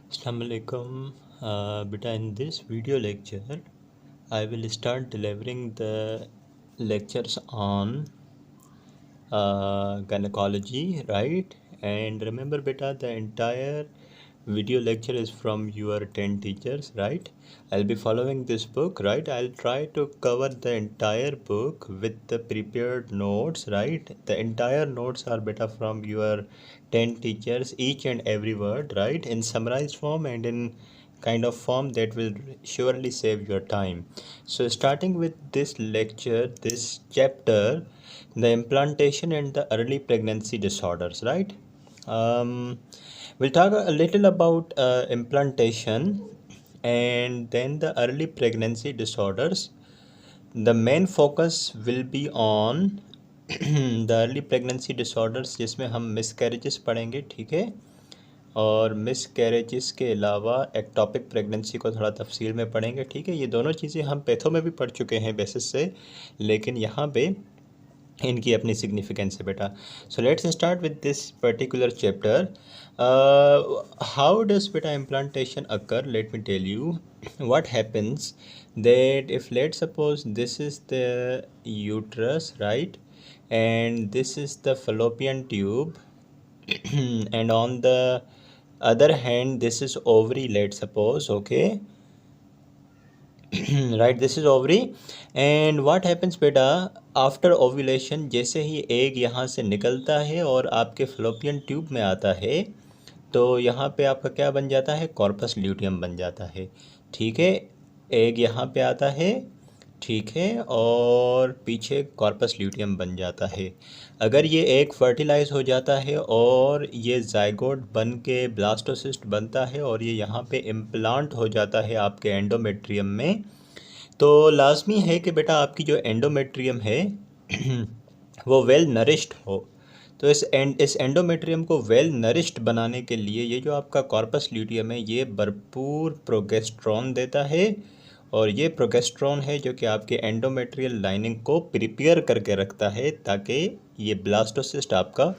Assalamualaikum. Beta, in this video lecture, I will start delivering the lectures on gynecology, right? And remember, beta, the entire video lecture is from your 10 teachers, right? I'll be following this book, right? I'll try to cover the entire book with the prepared notes, right? The entire notes are beta from your 10 teachers, each and every word, right? In summarized form and in kind of form that will surely save your time. So starting with this lecture, this chapter, the implantation and the early pregnancy disorders, right? um, we'll talk a little about implantation and then the early pregnancy disorders. The main focus will be on the early pregnancy disorders, जिसमें हम miscarriages पढ़ेंगे, ठीक है? और miscarriages के अलावा ectopic pregnancy को थोड़ा तफसील में पढ़ेंगे, ठीक है? ये दोनों चीज़ें हम पैथो में भी पढ़ चुके हैं बेसिस से, लेकिन यहाँ पे इनकी अपनी सिग्निफिकेंस है बेटा. So let's start with this particular chapter. How does बेटा implantation occur? Let me tell you what happens that if let's suppose this is the uterus, right, and this is the fallopian tube and on the other hand this is ovary, let's suppose, okay. Right, this is ovary. And what happens बेटा after ovulation, जैसे ही egg यहाँ से निकलता है और आपके fallopian tube में आता है, तो यहाँ पे आपका क्या बन जाता है? कॉर्पस ल्यूटियम बन जाता है, ठीक है. एग यहाँ पे आता है, ठीक है, और पीछे कॉर्पस ल्यूटियम बन जाता है. अगर ये एग फर्टिलाइज हो जाता है और ये जाइगोट बन के ब्लास्टोसिस्ट बनता है और ये यहाँ पे इम्प्लांट हो जाता है आपके एंडोमेट्रियम में, तो लाजमी है कि बेटा आपकी जो एंडोमेट्रियम है वो वेल नरिश्ड हो. तो इस एंडोमेट्रियम को वेल नरिश्ड बनाने के लिए ये जो आपका कॉर्पस ल्यूटियम है ये भरपूर प्रोगेस्ट्रॉन देता है, और ये प्रोगेस्ट्रॉन है जो कि आपके एंडोमेट्रियल लाइनिंग को प्रिपेयर करके रखता है ताकि ये ब्लास्टोसिस्ट आपका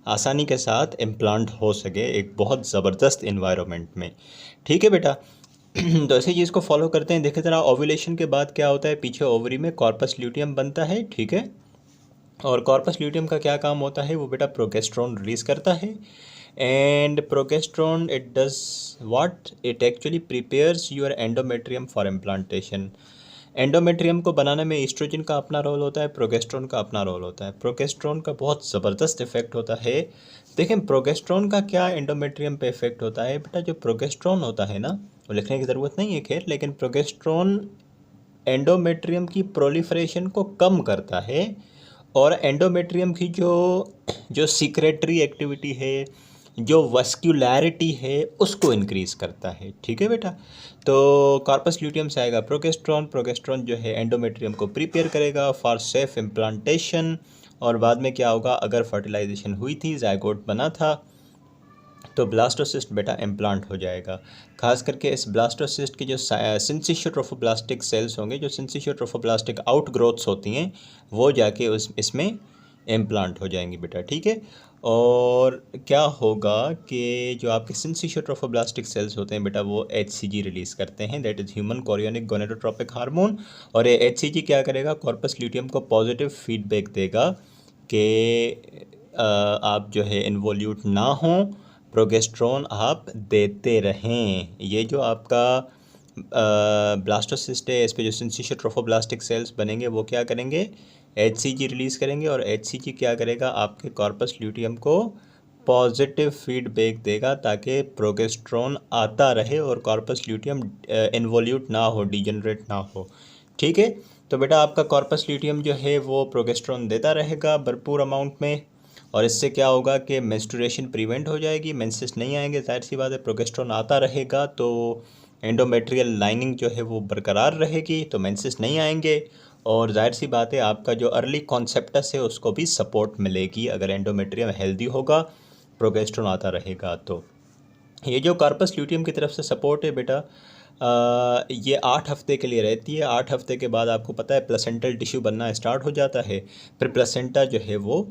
आसानी के साथ इम्प्लांट हो सके एक बहुत ज़बरदस्त इन्वायरमेंट में, ठीक है बेटा. तो ऐसे चीज़ को फॉलो करते हैं. देखे ज़रा, ओव्यूलेशन के बाद क्या होता है? पीछे ओवरी में कॉर्पस ल्यूटियम बनता है, ठीक है, और कॉर्पस ल्यूटियम का क्या काम होता है? वो बेटा प्रोगेस्ट्रॉन रिलीज़ करता है. And progesterone it does what? It actually prepares your endometrium for implantation. Endometrium को बनाने में ईस्ट्रोजन का अपना रोल होता है, प्रोगेस्ट्रॉन का अपना रोल होता है. प्रोगेस्ट्रॉन का बहुत ज़बरदस्त इफेक्ट होता है. देखें, प्रोगेस्ट्रॉन का क्या एंडोमेट्रियम पे इफेक्ट होता है बेटा? जो प्रोगेस्ट्रॉन होता है ना, वो लिखने की ज़रूरत नहीं है खैर, लेकिन प्रोगेस्ट्रॉन एंडोमेट्रियम की प्रोलिफरेशन को कम करता है और एंडोमेट्रियम की जो सीक्रेटरी एक्टिविटी है, जो वस्क्युलैरिटी है, उसको इंक्रीज़ करता है, ठीक है बेटा. तो कॉर्पस ल्यूटियम से आएगा प्रोगेस्ट्रॉन. प्रोगेस्ट्रॉन जो है एंडोमेट्रियम को प्रिपेयर करेगा फॉर सेफ इम्प्लांटेशन, और बाद में क्या होगा? अगर फर्टिलाइजेशन हुई थी, जाइगोट बना था, तो ब्लास्टोसिस्ट बेटा इम्प्लांट हो जाएगा. खास करके इस ब्लास्टोसिस्ट की जो सिंसिशियोट्रोफोब्लास्टिक सेल्स होंगे, जो सिंसिशियोट्रोफोब्लास्टिक आउटग्रोथ्स होती हैं, वो जाके इसमें इम्प्लांट हो जाएंगी बेटा, ठीक है. और क्या होगा कि जो आपके सिंसिशियोट्रोफोब्लास्टिक सेल्स होते हैं बेटा, वो HCG रिलीज़ करते हैं, that is human chorionic gonadotropic hormone. और ये HCG क्या करेगा? कॉर्पस ल्यूटियम को पॉजिटिव फीडबैक देगा कि आप जो है इन्वोल्यूट ना हों, प्रोगेस्ट्रॉन आप देते रहें. ये जो आपका ब्लास्टोसिस्ट है, इस पे जो सिंसिशियोट्रोफोब्लास्टिक सेल्स बनेंगे वो क्या करेंगे? HCG रिलीज़ करेंगे, और HCG क्या करेगा? आपके कॉर्पस ल्यूटियम को पॉजिटिव फीडबैक देगा ताकि प्रोगेस्ट्रॉन आता रहे और कॉर्पस ल्यूटियम इन्वोल्यूट ना हो, डिजनरेट ना हो, ठीक है. तो बेटा आपका कॉर्पस ल्यूटियम जो है वो प्रोगेस्ट्रॉन देता रहेगा भरपूर अमाउंट में, और इससे क्या होगा कि मेंस्ट्रुएशन प्रिवेंट हो जाएगी, मेंसेस नहीं आएंगे. जाहिर सी बात है, प्रोगेस्ट्रॉन आता रहेगा तो एंडोमेट्रियल लाइनिंग जो है वो बरकरार रहेगी, तो मेंसेस नहीं आएंगे, और जाहिर सी बात है आपका जो अर्ली कॉन्सेप्टस है उसको भी सपोर्ट मिलेगी अगर एंडोमेट्रियम हेल्दी होगा, प्रोगेस्ट्रॉन आता रहेगा. तो ये जो कॉर्पस ल्यूटियम की तरफ से सपोर्ट है बेटा, ये 8 हफ्ते के लिए रहती है. 8 हफ्ते के बाद आपको पता है प्लेसेंटल टिश्यू बनना स्टार्ट हो जाता है. फिर प्लेसेंटा जो है वो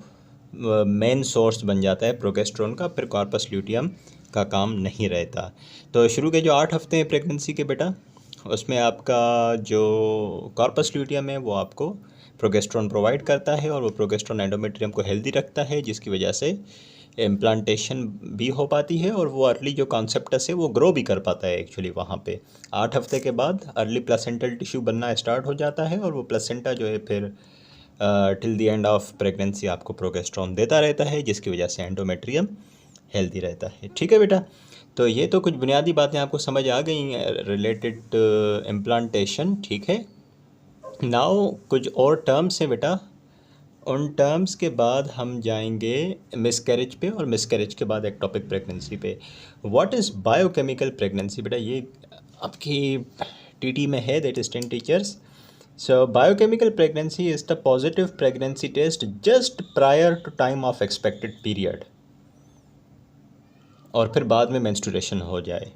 मेन सोर्स बन जाता है प्रोगेस्ट्रॉन का. फिर कॉर्पस ल्यूटियम का काम नहीं रहता। तो शुरू के जो 8 हफ्ते हैं प्रेगनेंसी के बेटा, उसमें आपका जो कॉर्पस ल्यूटियम है वो आपको प्रोजेस्टेरोन प्रोवाइड करता है, और वो प्रोजेस्टेरोन एंडोमेट्रियम को हेल्दी रखता है, जिसकी वजह से इम्प्लांटेशन भी हो पाती है, और वो अर्ली जो कॉन्सेप्टस है वो ग्रो भी कर पाता है एक्चुअली वहाँ पे। 8 हफ्ते के बाद अर्ली प्लेसेंटल टिश्यू बनना स्टार्ट हो जाता है, और वो प्लेसेंटा जो है फिर till the end of pregnancy आपको प्रोजेस्टेरोन देता रहता है, जिसकी वजह से एंडोमेट्रियम हेल्दी रहता है। ठीक है बेटा, तो ये तो कुछ बुनियादी बातें आपको समझ आ गई हैं रिलेटेड इम्प्लांटेशन। ठीक है, नाउ कुछ और टर्म्स हैं बेटा, उन टर्म्स के बाद हम जाएंगे मिसकैरेज पे, और मिसकैरेज के बाद एक्टोपिक प्रेगनेंसी पे। व्हाट इज़ बायोकेमिकल प्रेगनेंसी बेटा, ये आपकी टीटी में है, that is 10 teachers. So biochemical pregnancy is the positive pregnancy test just prior to time of expected period, और फिर बाद में मेंस्ट्रुएशन हो जाए।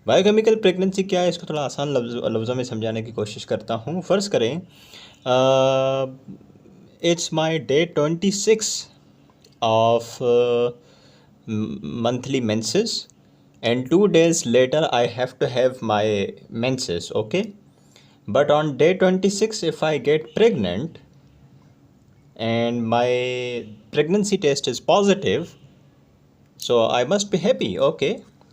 बायोकेमिकल प्रेगनेंसी क्या है, इसको थोड़ा आसान लफ्ज़ों में समझाने की कोशिश करता हूँ। फ़र्ज़ करें it's my day 26 of monthly menses, and 2 days later I have to have my menses, okay? But on day 26 if I get pregnant and my pregnancy test is positive, so I must be happy, okay?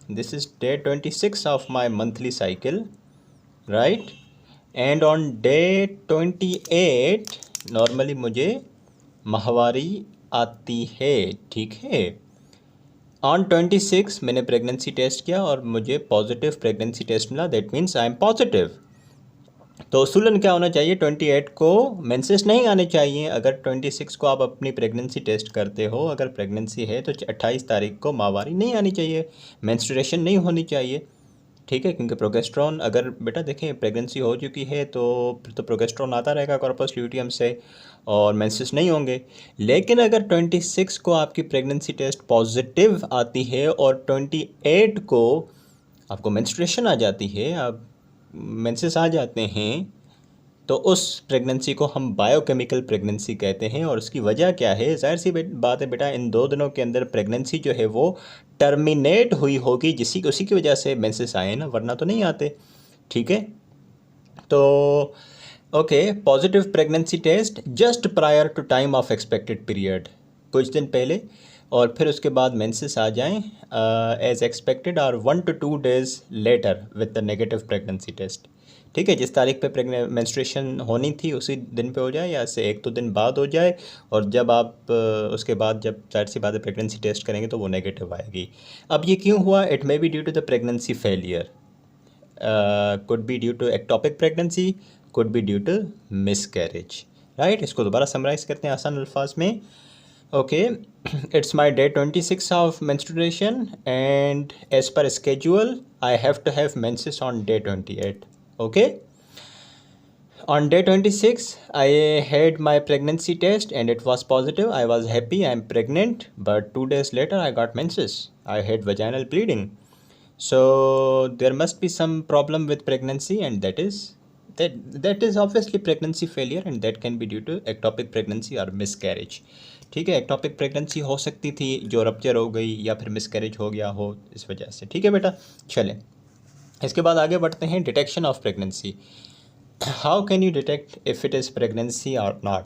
This is day 26 of my monthly cycle, right? And on day 28 normally मुझे माहवारी आती है, ठीक है? On 26 मैंने pregnancy test किया और मुझे पॉजिटिव प्रेगनेंसी टेस्ट मिला, that means I am positive. तो उसूलन क्या होना चाहिए, 28 को मेंसेस नहीं आने चाहिए। अगर 26 को आप अपनी प्रेगनेंसी टेस्ट करते हो, अगर प्रेगनेंसी है तो 28 तारीख को माहवारी नहीं आनी चाहिए, मेंस्ट्रुएशन नहीं होनी चाहिए, ठीक है? क्योंकि प्रोजेस्टेरोन, अगर बेटा देखें प्रेगनेंसी हो चुकी है तो फिर तो प्रोजेस्टेरोन आता रहेगा कॉर्पस ल्यूटियम से, और मेंसेस नहीं होंगे। लेकिन अगर 26 को आपकी प्रेगनेंसी टेस्ट पॉजिटिव आती है और 28 को आपको मेंस्ट्रुएशन आ जाती है, आप मेंसेस आ जाते हैं, तो उस प्रेगनेंसी को हम बायोकेमिकल प्रेगनेंसी कहते हैं। और उसकी वजह क्या है, जाहिर सी बात है बेटा, इन 2 दिनों के अंदर प्रेगनेंसी जो है वो टर्मिनेट हुई होगी, उसी की वजह से मेंसेस आए ना, वरना तो नहीं आते, ठीक है? तो okay, positive pregnancy test just prior to time of expected period, कुछ दिन पहले, और फिर उसके बाद मेंसेस आ जाएं एज एक्सपेक्टेड, और 1 to 2 days later with the negative pregnancy test, ठीक है? जिस तारीख पे मेंस्ट्रुएशन होनी थी उसी दिन पे हो जाए, या से 1-2 दिन बाद हो जाए, और जब आप उसके बाद जब जाहिर सी बात है प्रेगनेंसी टेस्ट करेंगे तो वो नेगेटिव आएगी। अब ये क्यों हुआ, it may be due to the pregnancy failure, could be due to ectopic pregnancy, could be due to miscarriage, right? इसको दोबारा समराइज़ करते हैं आसान अल्फाज में। Okay, it's my day 26 of menstruation and as per schedule I have to have menses on day 28, okay? On day 26 I had my pregnancy test and it was positive. I was happy, I am pregnant, but 2 days later I got menses. I had vaginal bleeding. So there must be some problem with pregnancy, and that is obviously pregnancy failure, and that can be due to ectopic pregnancy or miscarriage, ठीक है? ectopic pregnancy हो सकती थी जो rupture हो गई, या फिर miscarriage हो गया हो इस वजह से, ठीक है बेटा? चलें, इसके बाद आगे बढ़ते हैं, detection of pregnancy. How can you detect if it is pregnancy और नॉट?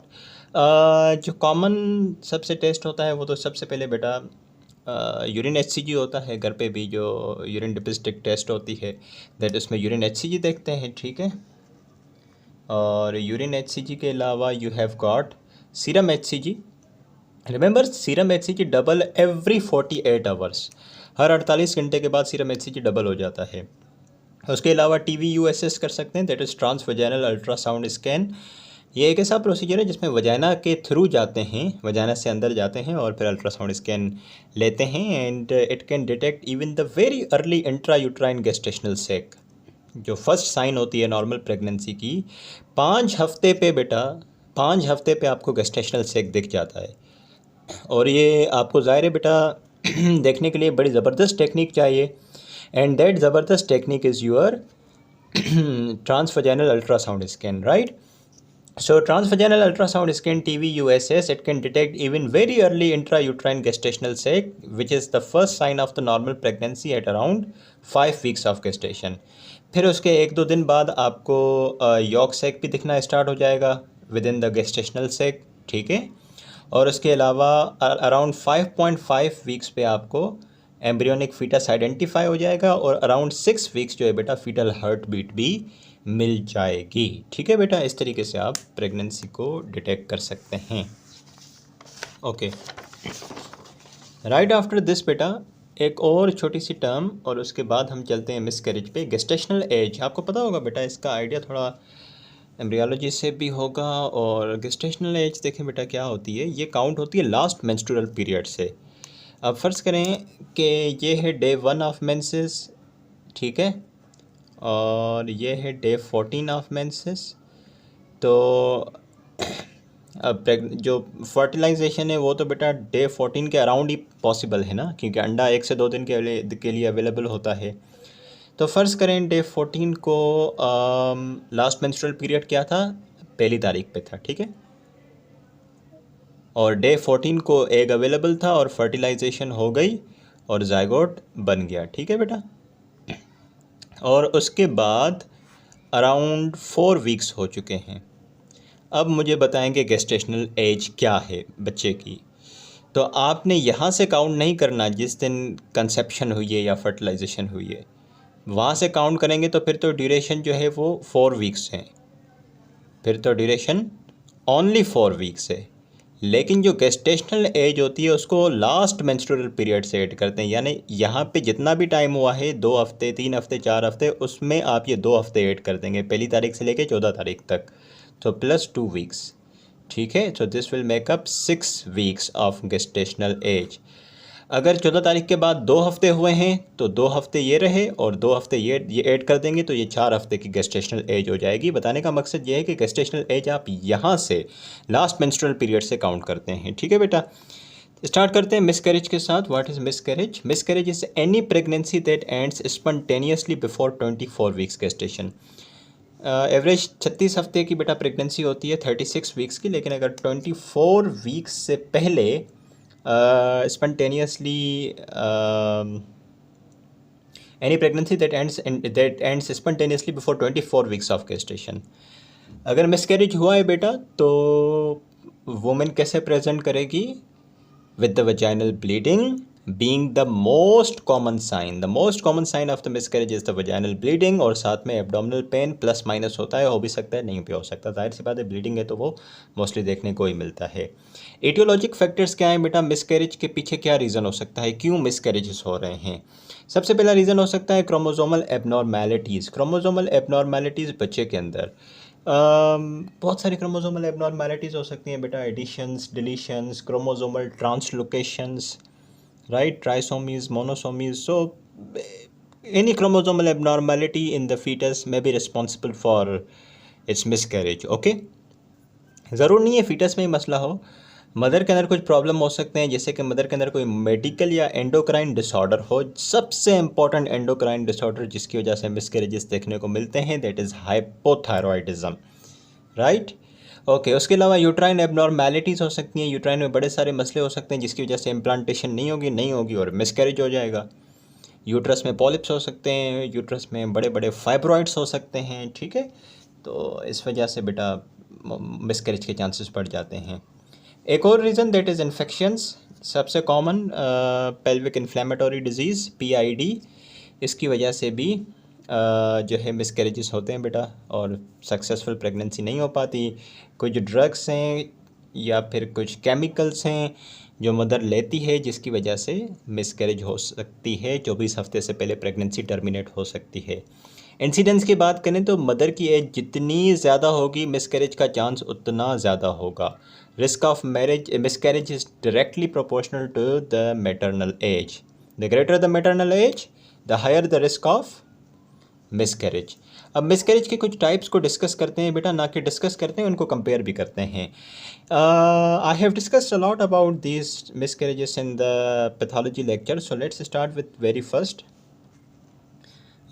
जो कॉमन सबसे टेस्ट होता है वो तो सबसे पहले बेटा यूरिन HCG होता है, घर पे भी जो यूरिन डिपिस्टिक टेस्ट होती है, दैट उसमें यूरिन HCG देखते हैं, ठीक है? और यूरिन HCG के अलावा you have got serum HCG। Remember, serum HCG double every 48 hours, हर 48 घंटे के बाद सीरम HCG डबल हो जाता है। उसके अलावा TVUSS कर सकते हैं, that is transvaginal ultrasound scan. ये एक ऐसा प्रोसीजर है जिसमें वजाइना के थ्रू जाते हैं, वजाइना से अंदर जाते हैं और फिर अल्ट्रासाउंड स्कैन लेते हैं, and it can detect even the very early intrauterine gestational sac, जो फर्स्ट साइन होती है नॉर्मल प्रेगनेंसी की। 5 हफ्ते पे बेटा, 5 हफ्ते पे आपको गेस्टेशनल सैक दिख जाता है, और ये आपको ज़ाहिर है बेटा देखने के लिए बड़ी ज़बरदस्त टेक्निक चाहिए, एंड दैट ज़बरदस्त technique is your transvaginal ultrasound scan, right? So transvaginal ultrasound scan TV USS, it can detect even very early intrauterine gestational sac, which is the first sign of the normal pregnancy at around 5 weeks of gestation. फिर उसके एक दो दिन बाद आपको York सेक भी दिखना start हो जाएगा विद इन द गेस्टेशनल सेक, ठीक है। और उसके अलावा अराउंड 5.5 वीक्स पे आपको एम्ब्रियोनिक फीटस आइडेंटिफाई हो जाएगा और अराउंड 6 वीक्स जो है बेटा फीटल हार्ट बीट भी मिल जाएगी, ठीक है बेटा। इस तरीके से आप प्रेगनेंसी को डिटेक्ट कर सकते हैं। ओके, राइट आफ्टर दिस बेटा एक और छोटी सी टर्म और उसके बाद हम चलते हैं मिसकैरेज पे। गेस्टेशनल एज आपको पता होगा बेटा, इसका आइडिया थोड़ा एम्ब्रियोलॉजी से भी होगा। और गेस्टेशनल एज देखें बेटा क्या होती है, ये काउंट होती है लास्ट मेंस्ट्रुअल पीरियड से। अब फ़र्ज़ करें कि ये है डे 1 ऑफ मेंसेस, ठीक है, और ये है डे 14 ऑफ मेंसेस। तो अब जो फर्टिलाइजेशन है वो तो बेटा डे 14 के अराउंड ही पॉसिबल है ना, क्योंकि अंडा 1 से 2 दिन के लिए अवेलेबल होता है। तो फ़र्ज़ करें डे 14 को लास्ट मेंस्ट्रुअल पीरियड क्या था, पहली तारीख पे था, ठीक है, और डे 14 को एग अवेलेबल था और फर्टिलाइजेशन हो गई और जायगोट बन गया, ठीक है बेटा। और उसके बाद अराउंड 4 वीक्स हो चुके हैं। अब मुझे बताएंगे गेस्टेशनल एज क्या है बच्चे की। तो आपने यहाँ से काउंट नहीं करना जिस दिन कंसेप्शन हुई है या फर्टिलाइजेशन हुई है, वहाँ से काउंट करेंगे तो फिर तो ड्यूरेशन जो है वो 4 वीक्स है, फिर तो ड्यूरेशन ओनली 4 वीक्स है। लेकिन जो गेस्टेशनल एज होती है उसको लास्ट मेंस्ट्रुअल पीरियड से ऐड करते हैं, यानी यहाँ पे जितना भी टाइम हुआ है 2 हफ्ते 3 हफ्ते 4 हफ्ते, उसमें आप ये 2 हफ्ते ऐड कर देंगे, पहली तारीख से लेके 14 तारीख तक, तो प्लस 2 वीक्स, ठीक है। So this will make up 6 weeks of gestational age. अगर 14 तारीख के बाद 2 हफ्ते हुए हैं तो 2 हफ्ते ये रहे और 2 हफ्ते ये ऐड कर देंगे तो ये 4 हफ्ते की गेस्टेशनल एज हो जाएगी। बताने का मकसद ये है कि गेस्टेशनल एज आप यहाँ से लास्ट मेंस्ट्रुअल पीरियड से काउंट करते हैं, ठीक है बेटा। स्टार्ट करते हैं मिसकैरेज के साथ। What is miscarriage? Miscarriage is any pregnancy that ends spontaneously before 24 weeks gestation. Average 36 हफ्ते की बेटा प्रेगनेंसी होती है, 36 वीक्स की, लेकिन अगर 24 वीक्स से पहले spontaneously any pregnancy that ends spontaneously before 24 weeks of gestation। अगर मिसकैरेज हुआ है बेटा तो वुमेन कैसे प्रेजेंट करेगी? with the vaginal bleeding being the most common sign। the most common sign of the miscarriage is the vaginal bleeding, और साथ में abdominal pain प्लस माइनस होता है, हो भी सकता है नहीं भी हो सकता, जाहिर सी बात है ब्लीडिंग है तो वो मोस्टली देखने को ही मिलता है। एटियोलॉजिक फैक्टर्स क्या हैं बेटा? मिसकैरेज के पीछे क्या रीज़न हो सकता है, क्यों मिसकैरेजेस हो रहे हैं? सबसे पहला रीज़न हो सकता है क्रोमोसोमल एबनॉर्मेलिटीज़। क्रोमोसोमल एबनॉर्मेलिटीज़ बच्चे के अंदर बहुत सारी क्रोमोसोमल एबनॉर्मेलिटीज़ हो सकती हैं बेटा, additions, deletions, chromosomal translocations, right, trisomies, monosomies. So any chromosomal abnormality in the fetus may be responsible for its miscarriage. Okay, ज़रूर नहीं है फीटस में ही मसला हो, मदर के अंदर कुछ प्रॉब्लम हो सकते हैं, जैसे कि मदर के अंदर कोई मेडिकल या एंडोक्राइन डिसऑर्डर हो। सबसे इंपॉर्टेंट एंडोक्राइन डिसऑर्डर जिसकी वजह से मिसकैरेजेस देखने को मिलते हैं, that is hypothyroidism, right. Okay, उसके अलावा यूट्राइन एबनॉर्मेलिटीज़ हो सकती हैं, यूट्राइन में बड़े सारे मसले हो सकते हैं जिसकी वजह से इम्प्लांटेशन नहीं होगी और मिसकैरेज हो जाएगा। यूट्रस में पॉलिप्स हो सकते हैं, यूट्रस में बड़े बड़े फाइब्रॉइड्स हो सकते हैं, ठीक है। तो इस वजह से बेटा मिसकैरेज के चांसेस बढ़ जाते हैं। एक और रीज़न दैट इज़ इन्फेक्शंस, सबसे common pelvic inflammatory disease PID, इसकी वजह से भी जो है मिसकैरेजेस होते हैं बेटा और सक्सेसफुल प्रेगनेंसी नहीं हो पाती। कुछ ड्रग्स हैं या फिर कुछ केमिकल्स हैं जो मदर लेती है जिसकी वजह से मिसकैरेज हो सकती है, 24 हफ्ते से पहले प्रेगनेंसी टर्मिनेट हो सकती है। इंसिडेंस की बात करें तो मदर की एज जितनी ज़्यादा होगी मिसकैरेज का चांस उतना ज़्यादा होगा। Risk of miscarriage is directly proportional to the maternal age. The greater the maternal age the higher the risk of miscarriage. अब मिसकैरेज के कुछ टाइप्स को डिस्कस करते हैं बेटा, ना कि डिस्कस करते हैं, उनको कंपेयर भी करते हैं। I have discussed a lot about these miscarriages in the pathology lecture, so let's start with very first.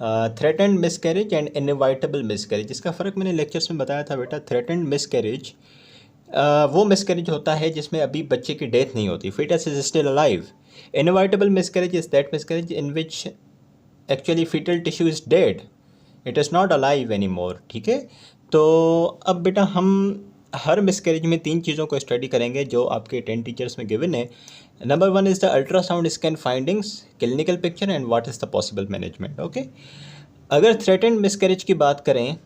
Threatened miscarriage and inevitable miscarriage, इसका फ़र्क मैंने लेक्चर्स में बताया था बेटा। थ्रेटेंड मिसकैरेज वो मिसकैरेज होता है जिसमें अभी बच्चे की डेथ नहीं होती, fetus is still alive. Inevitable miscarriage is that miscarriage in which actually fetal tissue is dead, it is not alive any more. ठीक है, तो अब बेटा हम हर मिसकैरेज में 3 चीज़ों को स्टडी करेंगे जो आपके 10 टीचर्स में गिवन है। Number 1 is the ultrasound scan findings, clinical picture and what is the possible management. Okay, अगर थ्रेटेंड मिसकैरेज की बात करें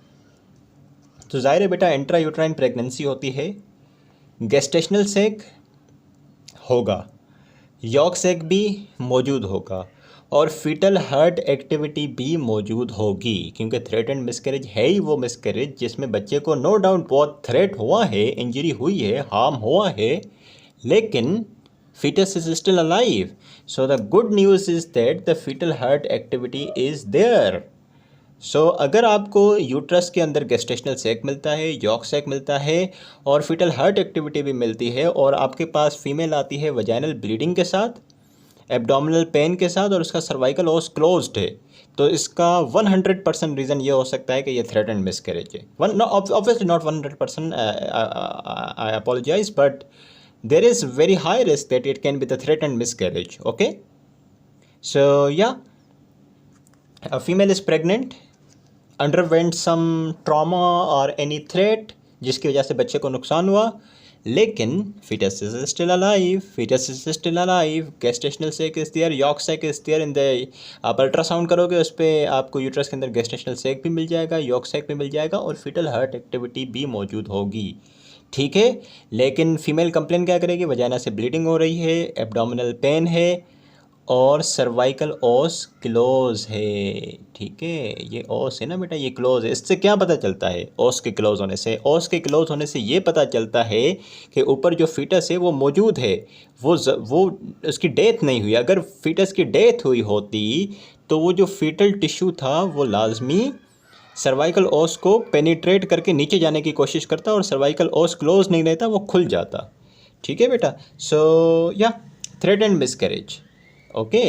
तो ज़ाहिर है बेटा इंट्रा यूट्राइन प्रेगनेंसी होती है, गेस्टेशनल सेक होगा, यॉक सेक भी मौजूद होगा और फीटल हार्ट एक्टिविटी भी मौजूद होगी, क्योंकि थ्रेटेंड मिसकैरेज है ही वो मिसकैरेज जिसमें बच्चे को नो डाउट बहुत थ्रेट हुआ है, इंजरी हुई है, हार्म हुआ है, लेकिन fetus is still alive. So the good news is that the fetal heart activity is there. सो अगर आपको यूट्रस के अंदर गेस्टेशनल सेक मिलता है, यॉक सेक मिलता है और फीटल हार्ट एक्टिविटी भी मिलती है और आपके पास फीमेल आती है वजाइनल ब्लीडिंग के साथ, एब्डोमिनल पेन के साथ और उसका सर्वाइकल ओस क्लोज्ड है, तो इसका 100% रीज़न ये हो सकता है कि ये थ्रेटेंड मिसकैरेज है। Obviously not 100%, I apologise, but there is very high risk that it can be the threatened miscarriage. Okay, so yeah, a female is pregnant, underwent some trauma or any threat जिसकी वजह से बच्चे को नुकसान हुआ, लेकिन fetus is still alive, fetus is still alive, gestational sac is there, yolk sac is there in the, आप ultrasound करोगे उस पर आपको यूट्रस के अंदर गेस्टेशनल सेक भी मिल जाएगा, यॉक सेक भी मिल जाएगा और फीटल हार्ट एक्टिविटी भी मौजूद होगी। ठीक है, लेकिन फीमेल कंप्लेन क्या करेगी, वजाइना से ब्लीडिंग हो रही है, एब्डोमिनल पेन है और सर्वाइकल ओस क्लोज है। ठीक है, ये ओस है ना बेटा, ये क्लोज है। इससे क्या पता चलता है ओस के क्लोज होने से? ओस के क्लोज होने से ये पता चलता है कि ऊपर जो फीटस है वो मौजूद है, वो उसकी डेथ नहीं हुई। अगर फीटस की डेथ हुई होती तो वो जो फीटल टिश्यू था वो लाजमी सर्वाइकल ओस को पेनिट्रेट करके नीचे जाने की कोशिश करता और सर्वाइकल ओस क्लोज नहीं रहता, वो खुल जाता। ठीक है बेटा, सो या threatened miscarriage. Okay,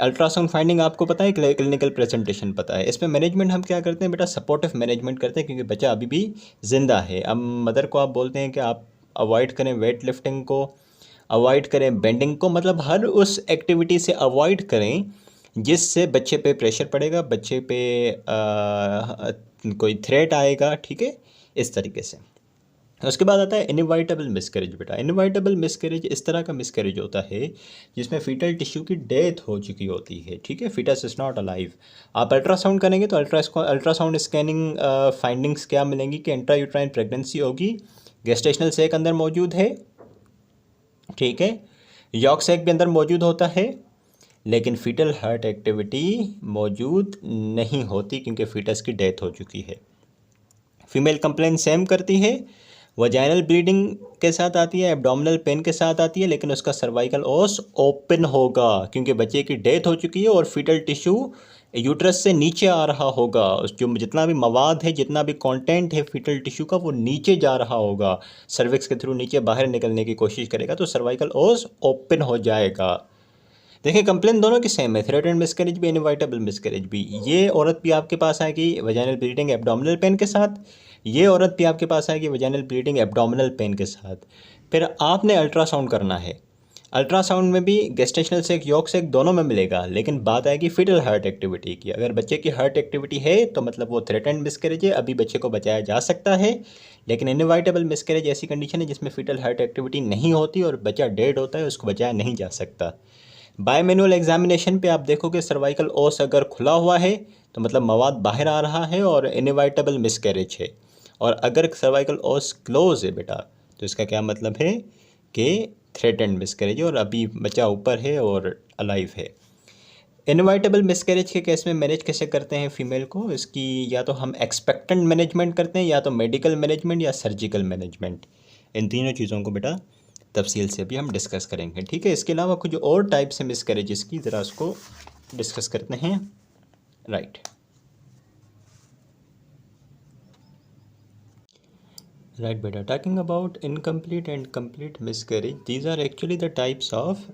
ultrasound finding आपको पता है, क्लिनिकल प्रेजेंटेशन पता है। इसमें मैनेजमेंट हम क्या करते हैं बेटा, सपोर्टिव मैनेजमेंट करते हैं, क्योंकि बच्चा अभी भी ज़िंदा है। अब मदर को आप बोलते हैं कि आप अवॉइड करें वेट लिफ्टिंग को, अवॉइड करें बेंडिंग को, मतलब हर उस एक्टिविटी से अवॉइड करें जिससे बच्चे पे प्रेशर पड़ेगा, बच्चे पे कोई थ्रेट आएगा। ठीक है, इस तरीके से। उसके बाद आता है इनएविटेबल मिसकैरेज। बेटा इनएविटेबल मिसकैरेज इस तरह का मिसकैरेज होता है जिसमें फीटल टिश्यू की डेथ हो चुकी होती है। ठीक है, फीटस इज़ नॉट अलाइव। आप अल्ट्रासाउंड करेंगे तो अल्ट्रासाउंड स्कैनिंग फाइंडिंग्स क्या मिलेंगी कि इंट्रायूट्राइन प्रेगनेंसी होगी, गेस्टेशनल सेक अंदर मौजूद है। ठीक है, यॉक सेक भी अंदर मौजूद होता है, लेकिन फीटल हार्ट एक्टिविटी मौजूद नहीं होती क्योंकि फीटस की डेथ हो चुकी है। फीमेल कंप्लेन सेम करती है, वजाइनल ब्लीडिंग के साथ आती है, एब्डोमिनल पेन के साथ आती है, लेकिन उसका सर्वाइकल ओस ओपन होगा क्योंकि बच्चे की डेथ हो चुकी है और फीटल टिश्यू यूट्रस से नीचे आ रहा होगा। उस जो जितना भी मवाद है, जितना भी कंटेंट है फीटल टिश्यू का, वो नीचे जा रहा होगा, सर्विक्स के थ्रू नीचे बाहर निकलने की कोशिश करेगा, तो सर्वाइकल ओस ओपन हो जाएगा। देखिए कंप्लेन दोनों की सेम है, थ्रेटेंड मिसकैरेज भी, इनएविटेबल मिसकैरेज भी। ये औरत भी आपके पास आएगी वजाइनल ब्लीडिंग एब्डोमिनल पेन के साथ, ये औरत भी आपके पास आएगी वजाइनल ब्लीडिंग एब्डोमिनल पेन के साथ। फिर आपने अल्ट्रासाउंड करना है, अल्ट्रासाउंड में भी गेस्टेशनल सेक यॉक सेक दोनों में मिलेगा, लेकिन बात आएगी फीटल हार्ट एक्टिविटी की। अगर बच्चे की हार्ट एक्टिविटी है तो मतलब वो थ्रेटेंड मिसकैरेज है, अभी बच्चे को बचाया जा सकता है। लेकिन इनएविटेबल मिसकैरेज ऐसी कंडीशन है जिसमें फीटल हार्ट एक्टिविटी नहीं होती और बच्चा डेड होता है, उसको बचाया नहीं जा सकता। बाय मैनुअल एग्जामिनेशन पे आप देखोगे सर्वाइकल ओस अगर खुला हुआ है तो मतलब मवाद बाहर आ रहा है और इनएविटेबल मिसकैरेज है, और अगर सर्वाइकल ओस क्लोज है बेटा तो इसका क्या मतलब है कि थ्रेटेंड मिसकैरेज है और अभी बच्चा ऊपर है और अलाइव है। इनएविटेबल मिसकैरेज के केस में मैनेज कैसे करते हैं फीमेल को, इसकी या तो हम एक्सपेक्टेंट मैनेजमेंट करते हैं, या तो मेडिकल मैनेजमेंट या सर्जिकल मैनेजमेंट। इन तीनों चीज़ों को बेटा तफसील से भी हम डिस्कस करेंगे। ठीक है, इसके अलावा कुछ और टाइप्स है मिसकैरेजेस की, ज़रा उसको डिस्कस करते हैं। राइट राइट बेटा, talking about incomplete and complete miscarriage, these are actually the types of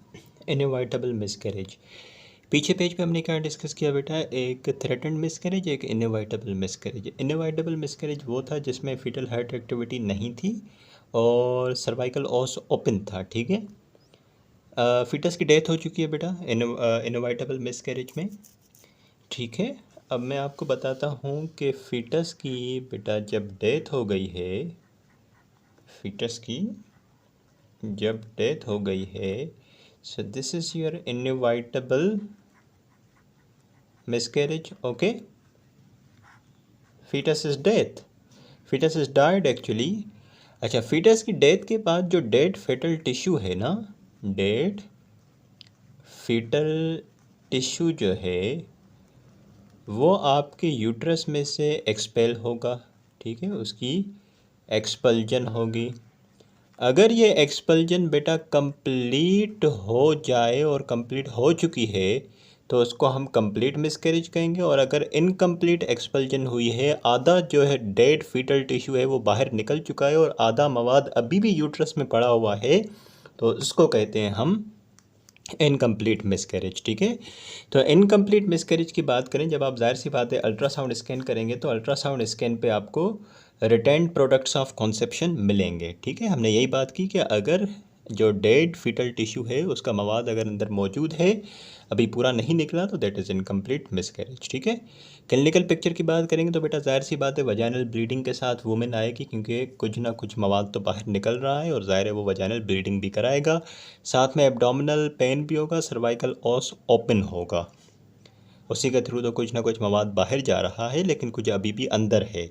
inevitable miscarriage. पीछे पेज पे हमने क्या डिस्कस किया बेटा, एक थ्रेटेंड मिसकैरेज, एक इनएविटेबल मिसकैरेज। इनएविटेबल मिसकैरेज वो था जिसमें फीटल हार्ट एक्टिविटी नहीं थी और सर्वाइकल ओस ओपन था, ठीक है। फीटस की डेथ हो चुकी है बेटा इनएविटेबल मिसकैरेज में, ठीक है। अब मैं आपको बताता हूँ कि फीटस की बेटा जब डेथ हो गई है, फीटस की जब डेथ हो गई है, so this is your inevitable miscarriage, okay, fetus is death, fetus is died actually। अच्छा, fetus की डेथ के बाद जो डेड फेटल टिश्यू है ना, डेड फेटल टिश्यू जो है वो आपके यूट्रस में से एक्सपेल होगा, ठीक है, उसकी एक्सपल्जन होगी। अगर ये एक्सपल्जन बेटा कंप्लीट हो जाए और कंप्लीट हो चुकी है तो उसको हम कंप्लीट मिसकैरेज कहेंगे, और अगर इनकम्प्लीट एक्सपल्जन हुई है, आधा जो है डेड फीटल टिश्यू है वो बाहर निकल चुका है और आधा मवाद अभी भी यूट्रस में पड़ा हुआ है, तो उसको कहते हैं हम इनकम्प्लीट मिसकैरेज, ठीक है। तो इनकम्प्लीट मिसकैरेज की बात करें, जब आप जाहिर सी बात है अल्ट्रासाउंड स्कैन करेंगे तो अल्ट्रासाउंड स्कैन पे आपको रिटेन्ड प्रोडक्ट्स ऑफ कॉन्सेप्शन मिलेंगे, ठीक है। हमने यही बात की कि अगर जो डेड फीटल टिश्यू है उसका मवाद अगर अंदर मौजूद है, अभी पूरा नहीं निकला, तो दैट इज़ इनकम्प्लीट मिसकैरेज, ठीक है। क्लिनिकल पिक्चर की बात करेंगे तो बेटा जाहिर सी बात है वजाइनल ब्लीडिंग के साथ वुमेन आएगी, क्योंकि कुछ ना कुछ मवाद तो बाहर निकल रहा है और ज़ाहिर है वो वजाइनल ब्लीडिंग भी कराएगा, साथ में एब्डोमिनल पेन भी होगा, सर्वाइकल ओस ओपन होगा, उसी के थ्रू तो कुछ ना कुछ मवाद बाहर जा रहा है लेकिन कुछ अभी भी अंदर है।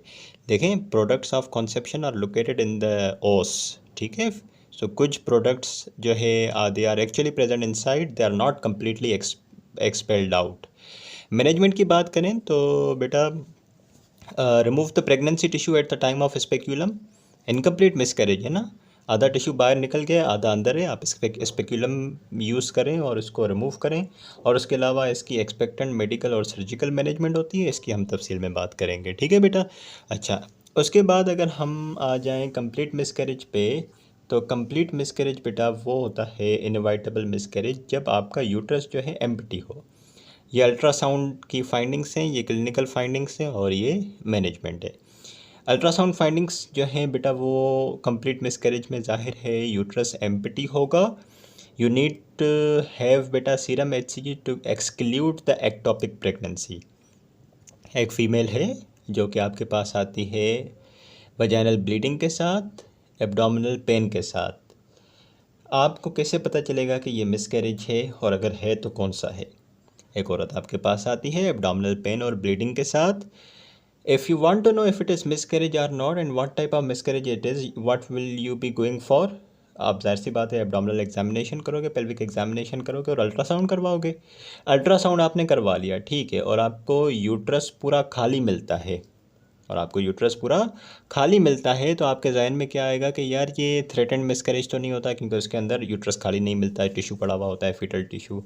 देखें, products of conception are located in the os, ठीक है। सो कुछ प्रोडक्ट्स जो है they are actually present inside, they are not completely expelled out. Management की बात करें तो बेटा remove the pregnancy tissue at the time of speculum, incomplete miscarriage है ना, आधा टिश्यू बाहर निकल गया, आधा अंदर है, आप स्पेक्यूलम यूज़ करें और इसको रिमूव करें। और उसके अलावा इसकी एक्सपेक्टेंट मेडिकल और सर्जिकल मैनेजमेंट होती है, इसकी हम तफसील में बात करेंगे, ठीक है बेटा। अच्छा, उसके बाद अगर हम आ जाएँ कंप्लीट मिसकैरेज पे, तो कंप्लीट मिसकैरेज बेटा वो होता है इनएविटेबल मिसकैरेज जब आपका यूट्रस जो है एम्प्टी हो। ये अल्ट्रासाउंड की फाइंडिंग्स हैं, ये क्लिनिकल फाइंडिंग्स हैं और ये मैनेजमेंट है। अल्ट्रासाउंड फाइंडिंग्स जो हैं बेटा वो कंप्लीट मिसकैरेज में ज़ाहिर है यूट्रस एम्प्टी होगा। यू नीड टू हैव बेटा serum HCG to exclude the ectopic pregnancy. एक फ़ीमेल है जो कि आपके पास आती है वजाइनल ब्लीडिंग के साथ, एब्डोमिनल पेन के साथ, आपको कैसे पता चलेगा कि ये मिसकैरेज है और अगर है तो कौन सा है। एक औरत आपके पास आती है एब्डोमिनल पेन और ब्लीडिंग के साथ। If you want to know if it is miscarriage or not and what type of miscarriage it is, what will you be going for, आप जाहिर सी बात है एब्डोमिनल एग्जामिनेशन करोगे, पेल्विक एग्जामिनेशन करोगे और अल्ट्रासाउंड करवाओगे। अल्ट्रासाउंड आपने करवा लिया, ठीक है, और आपको यूट्रस पूरा खाली मिलता है, और आपको यूट्रस पूरा खाली मिलता है, तो आपके जहन में क्या आएगा कि यार ये थ्रेटेंड मिसकैरेज तो नहीं होता, क्योंकि उसके अंदर यूट्रस खाली नहीं मिलता है, टिश्यू पड़ा हुआ होता है, फीटल टिश्यू।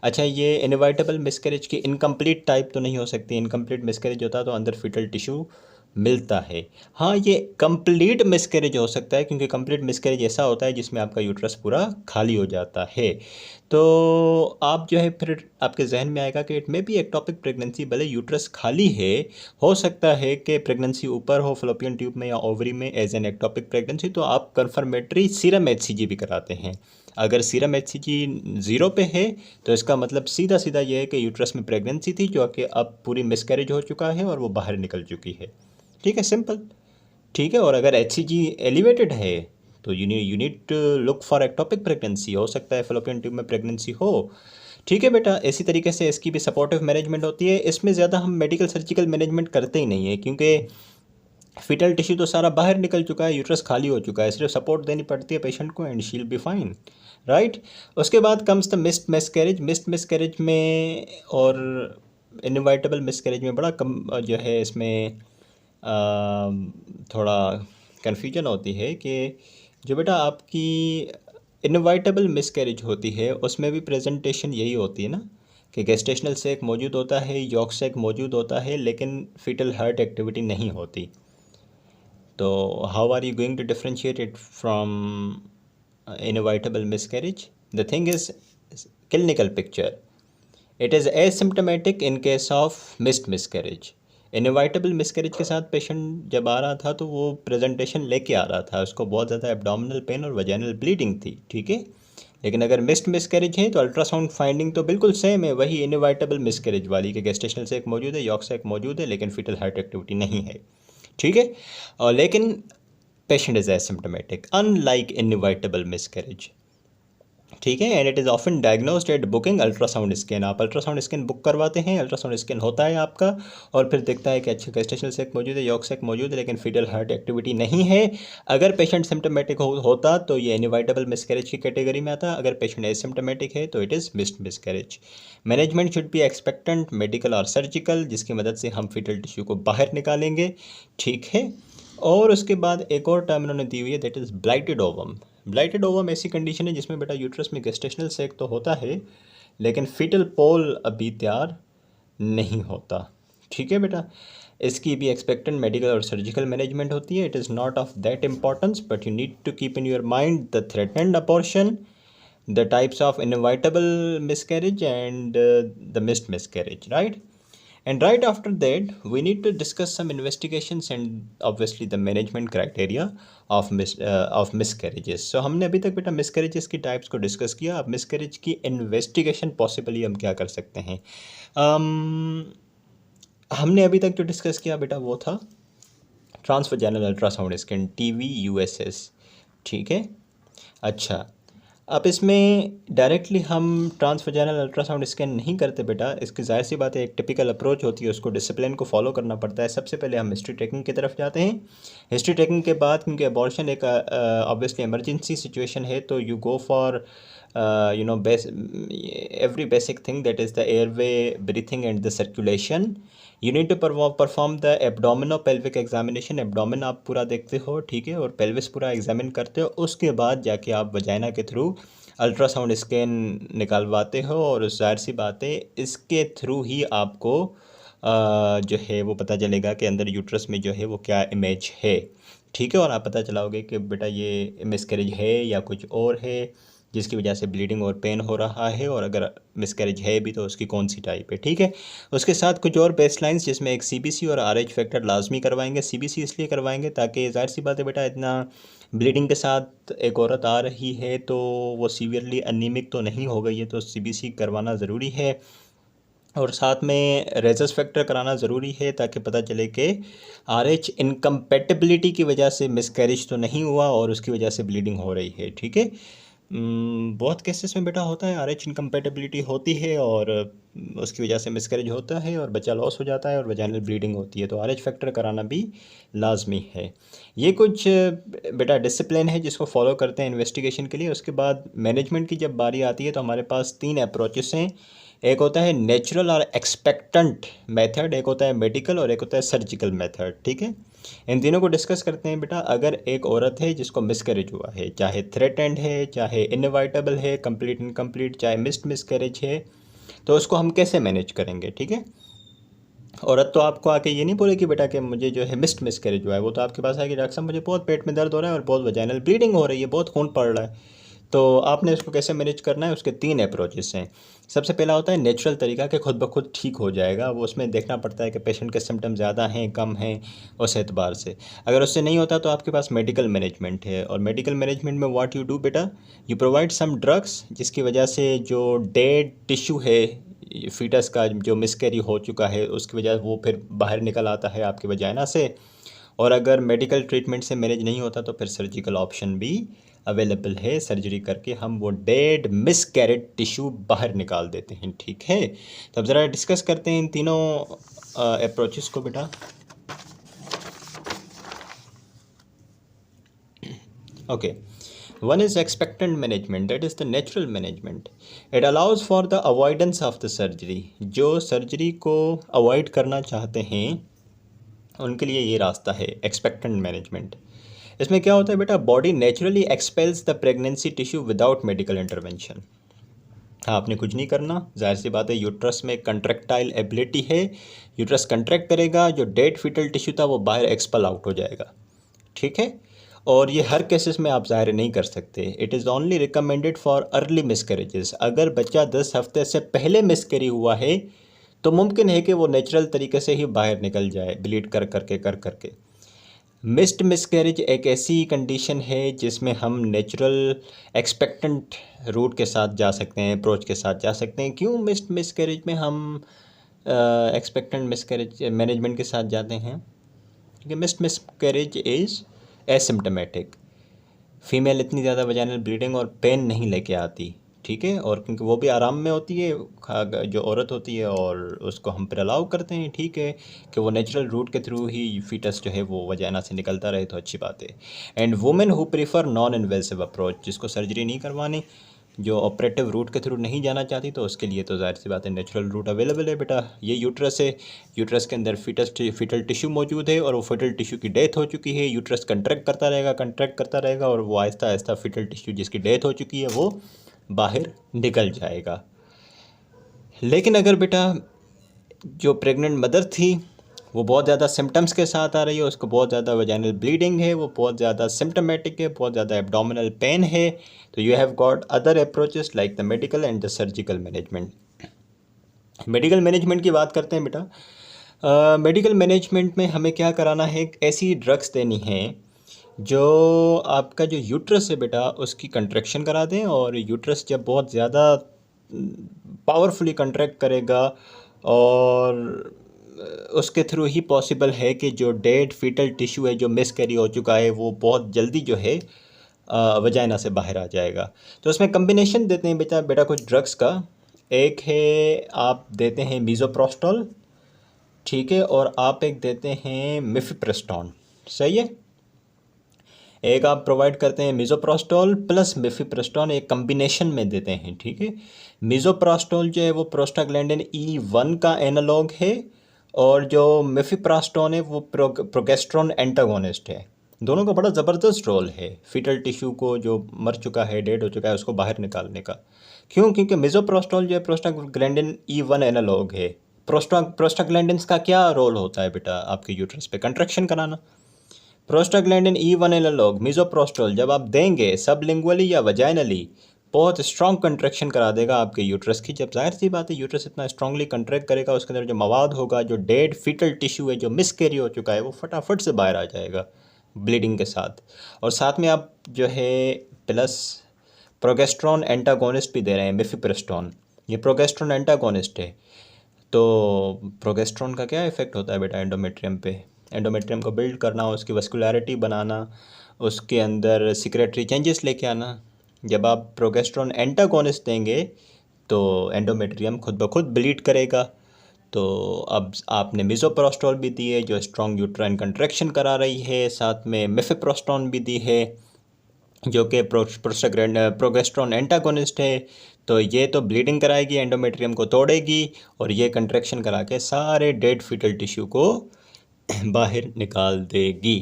अच्छा, ये इनएविटेबल मिसकैरेज की इनकम्प्लीट टाइप तो नहीं हो सकती, इनकम्प्लीट मिसकैरेज होता तो अंदर फीटल टिश्यू मिलता है। हाँ, ये कंप्लीट मिसकैरेज हो सकता है, क्योंकि कंप्लीट मिसकैरेज ऐसा होता है जिसमें आपका यूट्रस पूरा खाली हो जाता है। तो आप जो है फिर आपके जहन में आएगा कि it may B ectopic pregnancy, भले यूट्रस खाली है, हो सकता है कि प्रेगनेंसी ऊपर हो फलोपियन ट्यूब में या ओवरी में एज एन एक्टोपिक प्रेगनेंसी, तो आप कन्फर्मेटरी सीरम HCG भी कराते हैं। अगर सीरम HCG 0 पे है तो इसका मतलब सीधा सीधा ये है कि यूट्रस में प्रेगनेंसी थी जो कि अब पूरी मिसकैरेज हो चुका है और वो बाहर निकल चुकी है, ठीक है, सिंपल, ठीक है। और अगर HCG एलिवेटेड है तो you need to look for ectopic pregnancy, हो सकता है फलोपियन ट्यूब में प्रेगनेंसी हो, ठीक है बेटा। इसी तरीके से इसकी भी सपोर्टिव मैनेजमेंट होती है, इसमें ज़्यादा हम मेडिकल सर्जिकल मैनेजमेंट करते ही नहीं है, क्योंकि फीटल टिश्यू तो सारा बाहर निकल चुका है, यूट्रस खाली हो चुका है, सिर्फ सपोर्ट देनी पड़ती है पेशेंट को and she will be fine, right. उसके बाद comes the missed miscarriage. Missed miscarriage में और इनएविटेबल मिसकैरेज में बड़ा कम जो है इसमें थोड़ा कन्फ्यूजन होती है कि जो बेटा आपकी इनएविटेबल मिसकैरेज होती है उसमें भी प्रेजेंटेशन यही होती है ना, कि गेस्टेशनल सेक मौजूद होता है, यॉक सेक मौजूद होता है, लेकिन फीटल हार्ट एक्टिविटी नहीं होती। तो how are you going to differentiate it from inevitable miscarriage? The thing is clinical picture. It is asymptomatic in case of missed miscarriage. Inevitable miscarriage के साथ पेशेंट जब आ रहा था तो वो प्रेजेंटेशन लेके आ रहा था, उसको बहुत ज़्यादा एब्डोमिनल पेन और वजाइनल ब्लीडिंग थी, ठीक है। लेकिन अगर मिस्ड मिसकैरेज है तो अल्ट्रासाउंड फाइंडिंग तो बिल्कुल सेम है, वही इनएविटेबल मिसकैरेज वाली कि गेस्टेशनल सैक मौजूद है, यॉक सैक मौजूद है, लेकिन फीटल हार्ट एक्टिविटी नहीं है, ठीक है। और लेकिन patient is asymptomatic unlike inevitable miscarriage, ठीक है। And it is often diagnosed at booking ultrasound scan. आप अल्ट्रासाउंड स्कैन बुक करवाते हैं, अल्ट्रासाउंड स्कैन होता है आपका, और फिर दिखता है कि अच्छा गेस्टेशनल सैक मौजूद है, यॉक सैक मौजूद है, लेकिन फीटल हार्ट एक्टिविटी नहीं है। अगर पेशेंट सिम्टोमेटिक होता तो ये इनएविटेबल मिसकैरेज की कैटेगरी में आता। अगर पेशेंट एसिम्टोमेटिक है तो it is missed miscarriage. Management should be expectant, medical और सर्जिकल, जिसकी मदद से हम फीटल टिश्यू को बाहर निकालेंगे, ठीक है। और उसके बाद एक और टर्म इन्होंने दी हुई है, दैट इज़ ब्लाइटेड ओवम। ब्लाइटेड ओवम ऐसी कंडीशन है जिसमें बेटा यूट्रस में गेस्टेशनल सैक तो होता है, लेकिन फीटल पोल अभी तैयार नहीं होता, ठीक है बेटा। इसकी भी एक्सपेक्टेंट मेडिकल और सर्जिकल मैनेजमेंट होती है। It is not of that importance, but you need to keep in your mind the threatened abortion, the types of inevitable miscarriage and the missed miscarriage, right? And right after that we need to discuss some investigations and obviously the management criteria of miscarriages. So हमने अभी तक बेटा miscarriages की types को discuss किया। अब miscarriage की investigation possibly हम क्या कर सकते हैं। हमने अभी तक जो डिस्कस किया बेटा वो था ट्रांसवैजाइनल अल्ट्रासाउंड स्कैन, TVUSS, ठीक है। अच्छा, अब इसमें डायरेक्टली हम ट्रांसवैजाइनल अल्ट्रासाउंड स्कैन नहीं करते बेटा, इसकी ज़ाहिर सी बात है एक टिपिकल अप्रोच होती है, उसको डिसिप्लिन को फॉलो करना पड़ता है। सबसे पहले हम हिस्ट्री टेकिंग की तरफ जाते हैं। हिस्ट्री टेकिंग के बाद, क्योंकि अबॉर्शन एक ऑब्वियसली इमरजेंसी सिचुएशन है, तो you go for every basic thing, that is the airway, breathing and the circulation. You need to perform the abdominopelvic examination. Abdomen आप पूरा देखते हो, ठीक है, और पेल्विस पूरा एग्जामिन करते हो। उसके बाद जाके आप वजाइना के थ्रू अल्ट्रासाउंड स्कैन निकालवाते हो, और उस जाहिर सी बात है इसके थ्रू ही आपको जो है वो पता चलेगा कि अंदर यूट्रस में जो है वो क्या इमेज है, ठीक है। और आप पता चलाओगे कि बेटा ये मिसकैरेज है या कुछ और है जिसकी वजह से ब्लीडिंग और पेन हो रहा है, और अगर मिसकैरेज है भी तो उसकी कौन सी टाइप है, ठीक है। उसके साथ कुछ और बेसलाइंस जिसमें एक CBC और RH फैक्टर लाजमी करवाएंगे। CBC इसलिए करवाएंगे ताकि ज़ाहिर सी बात है बेटा, इतना ब्लीडिंग के साथ एक औरत आ रही है तो वो सीवियरली अनीमिक तो नहीं हो गई है, तो CBC करवाना ज़रूरी है। और साथ में रेजस फैक्टर कराना ज़रूरी है ताकि पता चले कि RH इनकम्पेटिबिलिटी की वजह से मिसकैरेज तो नहीं हुआ और उसकी वजह से ब्लीडिंग हो रही है, ठीक है। बहुत केसेस में बेटा होता है RH इनकम्पेटिबिलिटी होती है और उसकी वजह से मिसकैरेज होता है और बच्चा लॉस हो जाता है और वजाइनल ब्लीडिंग होती है, तो RH फैक्टर कराना भी लाजमी है। ये कुछ बेटा डिसिप्लिन है जिसको फॉलो करते हैं इन्वेस्टिगेशन के लिए। उसके बाद मैनेजमेंट की जब बारी आती है तो हमारे पास 3 अप्रोचेस हैं। एक होता है नेचुरल और एक्सपेक्टेंट मेथड, एक होता है मेडिकल और एक होता है सर्जिकल मेथड, ठीक है। इन तीनों को डिस्कस करते हैं बेटा। अगर एक औरत है जिसको मिसकैरेज हुआ है, चाहे थ्रेटेंड है, चाहे इनएविटेबल है, कंप्लीट इनकम्प्लीट, चाहे मिस्ड मिसकैरेज है, तो उसको हम कैसे मैनेज करेंगे, ठीक है। औरत तो आपको आके ये नहीं बोले कि बेटा कि मुझे जो है मिस्ड मिसकैरेज हुआ है, वो तो आपके पास आएगी, डॉक्टर साहब मुझे बहुत पेट में दर्द हो रहा है और बहुत वजाइनल ब्लीडिंग हो रही है, बहुत खून पड़ रहा है। तो आपने इसको कैसे मैनेज करना है, उसके 3 अप्रोचेस हैं। सबसे पहला होता है नेचुरल तरीका कि खुद ब खुद ठीक हो जाएगा। वो उसमें देखना पड़ता है कि पेशेंट के सिम्टम ज़्यादा हैं कम हैं उस एतबार से। अगर उससे नहीं होता तो आपके पास मेडिकल मैनेजमेंट है, और मेडिकल मैनेजमेंट में व्हाट यू डू बेटा, यू प्रोवाइड सम ड्रग्स जिसकी वजह से जो डेड टिश्यू है फीटस का जो मिसकैरी हो चुका है उसकी वजह वो फिर बाहर निकल आता है आपके वजाइना से। और अगर मेडिकल ट्रीटमेंट से मैनेज नहीं होता तो फिर सर्जिकल ऑप्शन भी अवेलेबल है, सर्जरी करके हम वो डेड मिसकैरेड टिश्यू बाहर निकाल देते हैं, ठीक है। तो अब ज़रा डिस्कस करते हैं इन तीनों अप्रोचेस को बेटा। Okay, one is expectant management, that is the natural management. It allows for the avoidance of the surgery. जो सर्जरी को अवॉइड करना चाहते हैं उनके लिए ये रास्ता है एक्सपेक्टेंट मैनेजमेंट। इसमें क्या होता है बेटा, body naturally expels the pregnancy tissue without medical intervention. आपने कुछ नहीं करना, जाहिर सी बात है यूट्रस में कंट्रैक्टाइल एबिलिटी है, यूट्रस कंट्रैक्ट करेगा, जो डेड फीटल टिश्यू था वो बाहर एक्सपल आउट हो जाएगा, ठीक है। और ये हर केसेस में आप ज़ाहिर नहीं कर सकते। It is only recommended for early miscarriages. अगर बच्चा 10 हफ्ते से पहले मिसकैरी हुआ है तो मुमकिन है कि वो नेचुरल तरीके से ही बाहर निकल जाए, ब्लीड कर करके। मिस्ड मिसकैरेज एक ऐसी कंडीशन है जिसमें हम नेचुरल एक्सपेक्टेंट रूट के साथ जा सकते हैं, अप्रोच के साथ जा सकते हैं। क्यों मिस्ड मिसकैरेज में हम एक्सपेक्टेंट मिसकैरेज मैनेजमेंट के साथ जाते हैं? क्योंकि missed miscarriage is asymptomatic. Female इतनी ज़्यादा वजाइनल ब्लीडिंग और पेन नहीं लेके आती, ठीक है, और क्योंकि वो भी आराम में होती है जो औरत होती है, और उसको हम फिर अलाउ करते हैं, ठीक है, कि वो नेचुरल रूट के थ्रू ही फीटस जो है वो वजाइना से निकलता रहे तो अच्छी बात है। And women who prefer non invasive approach, जिसको सर्जरी नहीं करवानी, जो ऑपरेटिव रूट के थ्रू नहीं जाना चाहती, तो उसके लिए तो जाहिर सी बात है नेचुरल रूट अवेलेबल है बेटा। ये यूट्रस है, यूट्रस के अंदर फीटल टिश्यू मौजूद है, और वो फीटल टिश्यू की डेथ हो चुकी है। यूट्रस कंट्रैक्ट करता रहेगा, और वो आहिस्ता आहिस्ता फीटल टिश्यू जिसकी डेथ हो चुकी है वो बाहर निकल जाएगा। लेकिन अगर बेटा जो प्रेग्नेंट मदर थी वो बहुत ज़्यादा सिम्टम्स के साथ आ रही है, उसको बहुत ज़्यादा वजाइनल ब्लीडिंग है, वो बहुत ज़्यादा सिम्टमेटिक है, बहुत ज़्यादा एब्डोमिनल पेन है, तो you have got other approaches like the medical and the surgical management. Medical management की बात करते हैं बेटा। मेडिकल मैनेजमेंट में हमें क्या कराना है, ऐसी ड्रग्स देनी है जो आपका जो यूट्रस है बेटा उसकी कंट्रैक्शन करा दें, और यूट्रस जब बहुत ज़्यादा पावरफुली कंट्रैक्ट करेगा, और उसके थ्रू ही पॉसिबल है कि जो डेड फीटल टिश्यू है जो मिसकैरी हो चुका है वो बहुत जल्दी जो है वजाइना से बाहर आ जाएगा। तो उसमें कम्बिनेशन देते हैं बेटा कुछ ड्रग्स का। एक है आप देते हैं मीज़ोप्रोस्टोल, ठीक है, और आप एक देते हैं मिफिप्रेस्टोन, सही है। एक आप प्रोवाइड करते हैं मीज़ोप्रोस्टोल प्लस मिफिप्रेस्टोन, एक कम्बिनेशन में देते हैं, ठीक है। मीज़ोप्रोस्टोल जो है वो प्रोस्टाग्लैंडिन E1 का एनालॉग है, और जो मिफिप्रास्टोन है वो प्रोगेस्ट्रॉन एंटागोनिस्ट है। दोनों का बड़ा ज़बरदस्त रोल है फीटल टिश्यू को जो मर चुका है, डेड हो चुका है, उसको बाहर निकालने का। क्यों? क्योंकि मीज़ोप्रोस्टोल जो है प्रोस्टाग्लैंडिन E1 एनालॉग है। प्रोस्टाग्लैंडिन्स का क्या रोल होता है बेटा आपके यूट्रस पे? कंट्रैक्शन कराना। प्रोस्टाग्लैंडिन E1 एनालॉग मीज़ोप्रोस्टोल जब आप देंगे सबलिंगुअली या वजाइनली, बहुत स्ट्रॉन्ग कंट्रैक्शन करा देगा आपके यूट्रस की। जब जाहिर सी बात है यूट्रस इतना स्ट्रांगली कंट्रैक्ट करेगा, उसके अंदर जो मवाद होगा, जो डेड फीटल टिश्यू है जो मिसकैरी हो चुका है, वो फटाफट से बाहर आ जाएगा ब्लीडिंग के साथ। और साथ में आप जो है प्लस प्रोगेस्ट्रॉन एंटागोनिस्ट भी दे रहे हैं, मिफिप्रेस्टोन। ये प्रोगेस्ट्रॉन एंटागोनिस्ट है। तो प्रोगेस्ट्रॉन का क्या इफ़ेक्ट होता है बेटा एंडोमेट्रियम पे? एंडोमेट्रियम को बिल्ड करना, उसकी वस्कुलैरिटी बनाना, उसके अंदर सिक्रेटरी चेंजेस लेके आना। जब आप प्रोगेस्ट्रॉन एंटागोनिस्ट देंगे तो एंडोमेट्रियम खुद ब खुद ब्लीड करेगा। तो अब आपने मीज़ोप्रोस्टोल भी दी है जो स्ट्रॉन्ग यूट्राइन कंट्रैक्शन करा रही है, साथ में मिफिप्रोस्टोन भी दी है जो कि प्रोगेस्ट्रॉन एंटागोनिस्ट है। तो ये तो ब्लीडिंग कराएगी, एंडोमेट्रियम को तोड़ेगी, और ये कंट्रैक्शन करा के सारे डेड फीटल टिश्यू को बाहर निकाल देगी।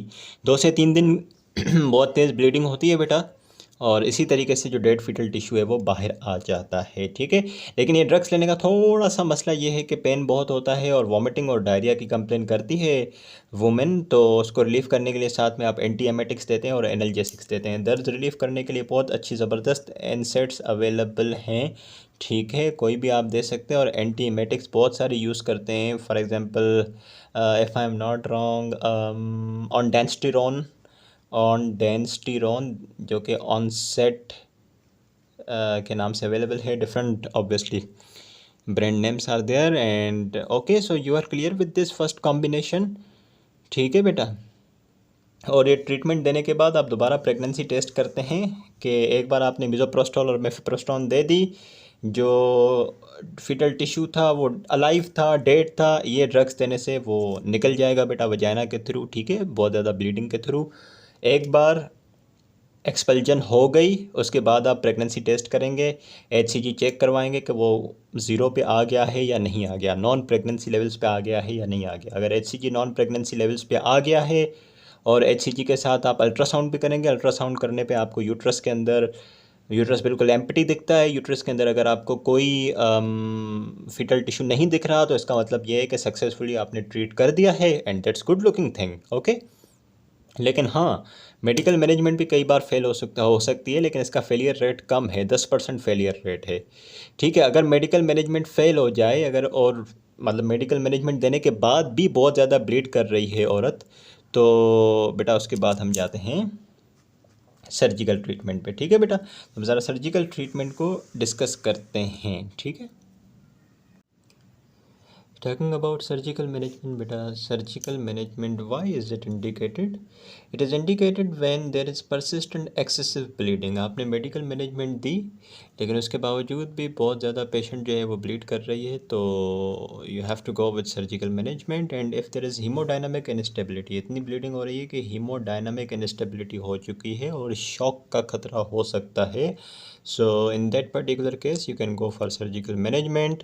2 से 3 दिन बहुत तेज़ ब्लीडिंग होती है बेटा, और इसी तरीके से जो डेड फीटल टिश्यू है वो बाहर आ जाता है, ठीक है। लेकिन ये ड्रग्स लेने का थोड़ा सा मसला ये है कि पेन बहुत होता है और वॉमिटिंग और डायरिया की कंप्लेन करती है वुमेन, तो उसको रिलीफ़ करने के लिए साथ में आप एंटी एमेटिक्स देते हैं और एनाल्जेसिक्स देते हैं। दर्द रिलीफ़ करने के लिए बहुत अच्छी ज़बरदस्त एनसेट्स अवेलेबल हैं, ठीक है, कोई भी आप दे सकते हैं। और एंटी एमेटिक्स बहुत सारे यूज़ करते हैं, for example if I am not wrong on डेंस्टिरोन जो कि ऑनसेट के नाम से अवेलेबल है। Different obviously brand names are there, and okay, so you are clear with this first combination, ठीक है बेटा। और ये ट्रीटमेंट देने के बाद आप दोबारा प्रेगनेंसी टेस्ट करते हैं कि एक बार आपने मीज़ोप्रोस्टोल और मिफिप्रोस्टोन दे दी, जो फीटल टिश्यू था वो अलाइव था, डेड था, ये ड्रग्स देने से वो निकल जाएगा बेटा वजाइना के थ्रू, ठीक है, बहुत ज़्यादा ब्लीडिंग के थ्रू। एक बार एक्सपल्जन हो गई उसके बाद आप प्रेगनेंसी टेस्ट करेंगे, HCG चेक करवाएंगे कि वो 0 पे आ गया है या नहीं आ गया, नॉन प्रेगनेंसी लेवल्स पे आ गया है या नहीं आ गया। अगर HCG नॉन प्रेगनेंसी लेवल्स पे आ गया है, और HCG के साथ आप अल्ट्रासाउंड भी करेंगे, अल्ट्रासाउंड करने पे आपको यूट्रस के अंदर, यूट्रस बिल्कुल एम्प्टी दिखता है। यूट्रस के अंदर अगर आपको कोई फीटल टिश्यू नहीं दिख रहा तो इसका मतलब ये है कि सक्सेसफुली आपने ट्रीट कर दिया है, and that's good looking thing, okay. लेकिन हाँ, मेडिकल मैनेजमेंट भी कई बार फेल हो सकती है, लेकिन इसका फेलियर रेट कम है, 10% फेलियर रेट है। ठीक है, अगर मेडिकल मैनेजमेंट फेल हो जाए, अगर और मतलब मेडिकल मैनेजमेंट देने के बाद भी बहुत ज़्यादा ब्लीड कर रही है औरत, तो बेटा उसके बाद हम जाते हैं सर्जिकल ट्रीटमेंट पे। ठीक है बेटा, तो ज़रा सर्जिकल ट्रीटमेंट को डिस्कस करते हैं। ठीक है, talking about surgical management, beta, surgical management, why is it indicated? It is indicated when there is persistent excessive bleeding. आपने मेडिकल मैनेजमेंट दी, लेकिन उसके बावजूद भी बहुत ज़्यादा पेशेंट जो है वो ब्लीड कर रही है, तो you have to go with surgical management. And if there is haemodynamic instability, इतनी ब्लीडिंग हो रही है कि हीमोडायनामिक इनस्टेबिलिटी हो चुकी है और शॉक का खतरा हो सकता है, so in that particular case you can go for surgical management.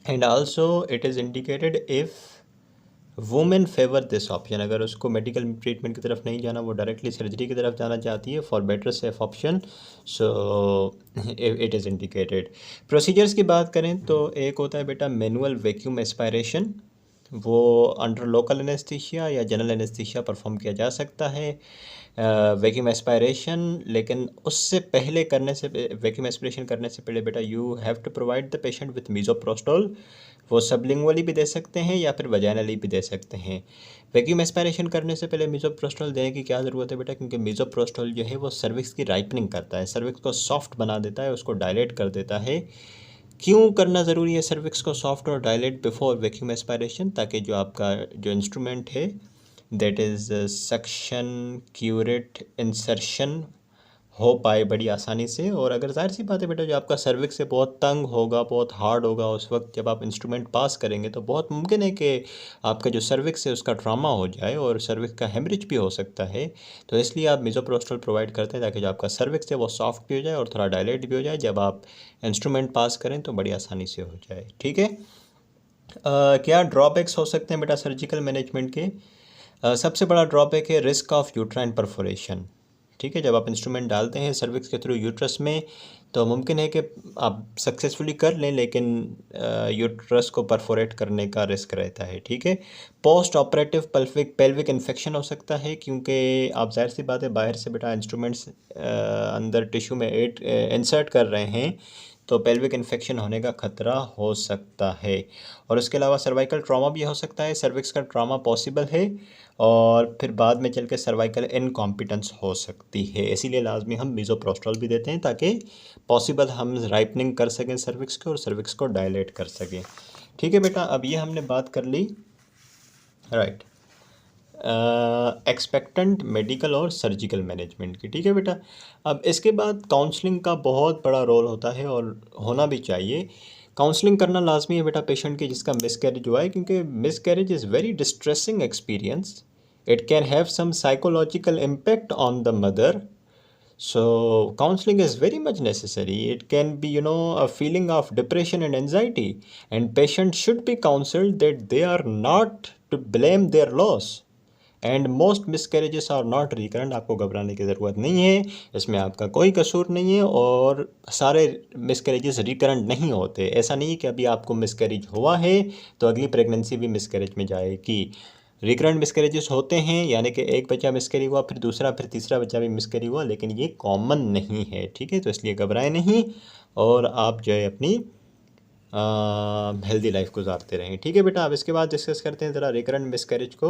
And also it is indicated if women favour this option, अगर उसको मेडिकल ट्रीटमेंट की तरफ नहीं जाना, वो डायरेक्टली सर्जरी की तरफ जाना चाहती है for better safe option, so it is indicated. Procedures की बात करें तो एक होता है बेटा मैनुअल वैक्यूम एस्पायरेशन, वो अंडर लोकल एनेस्थीसिया या जनरल एनेस्थीसिया परफॉर्म किया जा सकता है वैक्यूम एस्पायरेशन। लेकिन उससे पहले करने से, वैक्यूम एस्पिरेशन करने से पहले बेटा you have to provide the patient with misoprostol, वो सबलिंगुअली भी दे सकते हैं या फिर वजाइनली भी दे सकते हैं। वैक्यूम एस्पायरेशन करने से पहले मीज़ोप्रोस्टोल देने की क्या ज़रूरत है बेटा, क्योंकि मीज़ोप्रोस्टोल जो है वो सर्विक्स की राइपनिंग करता है, सर्विक्स को सॉफ्ट बना देता है, उसको डायलेट कर देता है। क्यों करना ज़रूरी है सर्विक्स को सॉफ्ट और डायलेट बिफोर वैक्यूम एस्पायरेशन? ताकि जो आपका जो इंस्ट्रूमेंट है that is suction curate insertion हो पाए बड़ी आसानी से। और अगर जाहिर सी बात है बेटा, जो आपका सर्विक्स से बहुत तंग होगा, बहुत हार्ड होगा, उस वक्त जब आप इंस्ट्रूमेंट पास करेंगे तो बहुत मुमकिन है कि आपका जो सर्विक्स है उसका ट्रॉमा हो जाए और सर्विक्स का हेमरेज भी हो सकता है। तो इसलिए आप मीज़ोप्रोस्टोल प्रोवाइड करते हैं ताकि जो आपका सर्विक्स है वो सॉफ्ट भी हो जाए और थोड़ा डायलेट भी हो जाए, जब आप इंस्ट्रूमेंट पास करें तो बड़ी आसानी से हो जाए। ठीक है, क्या ड्रॉबैक्स हो सकते हैं बेटा सर्जिकल मैनेजमेंट के? सबसे बड़ा ड्रॉबैक है रिस्क ऑफ यूट्राइन परफोरेशन। ठीक है, जब आप इंस्ट्रूमेंट डालते हैं सर्विक्स के थ्रू यूट्रस में, तो मुमकिन है कि आप सक्सेसफुली कर लें, लेकिन यूट्रस को परफोरेट करने का रिस्क रहता है। ठीक है, पोस्ट ऑपरेटिव पेल्विक इन्फेक्शन हो सकता है, क्योंकि आप जाहिर सी बात है बाहर से बेटा इंस्ट्रूमेंट्स अंदर टिश्यू में इंसर्ट कर रहे हैं, तो पेल्विक इन्फेक्शन होने का खतरा हो सकता है। और उसके अलावा सर्वाइकल ट्रॉमा भी हो सकता है, सर्विक्स का ट्रॉमा पॉसिबल है, और फिर बाद में चल के सर्वाइकल इनकॉम्पिटेंस हो सकती है। इसीलिए लाजमी हम मीज़ोप्रोस्टोल भी देते हैं ताकि पॉसिबल हम राइपनिंग कर सकें सर्विक्स को और सर्विक्स को डायलेट कर सकें। ठीक है बेटा, अब ये हमने बात कर ली राइट एक्सपेक्टेंट मेडिकल और सर्जिकल मैनेजमेंट की। ठीक है बेटा, अब इसके बाद काउंसलिंग का बहुत बड़ा रोल होता है और होना भी चाहिए। काउंसलिंग करना लाजमी है बेटा पेशेंट की जिसका मिसकैरेज हुआ है, क्योंकि miscarriage is very distressing experience, it can have some psychological impact on the mother, so counseling is very much necessary. It can be a feeling of depression and anxiety, and patients should be counseled that they are not to blame their loss and most miscarriages are not recurrent. आपको घबराने की ज़रूरत नहीं है, इसमें आपका कोई कसूर नहीं है और सारे मिसकैरेजेस रिकरेंट नहीं होते। ऐसा नहीं है कि अभी आपको मिसकैरेज हुआ है तो अगली प्रेगनेंसी भी मिसकैरेज में जाएगी। रिकरेंट मिसकैरेजेस होते हैं, यानी कि एक बच्चा मिसकैरेज हुआ, फिर दूसरा, फिर तीसरा बच्चा भी मिसकैरेज हुआ, लेकिन ये कॉमन नहीं है। ठीक है, तो इसलिए घबराएं नहीं और आप जो है अपनी हेल्दी लाइफ गुजारते रहें। ठीक है बेटा, अब इसके बाद डिस्कस करते हैं ज़रा रिकरेंट मिसकैरेज को।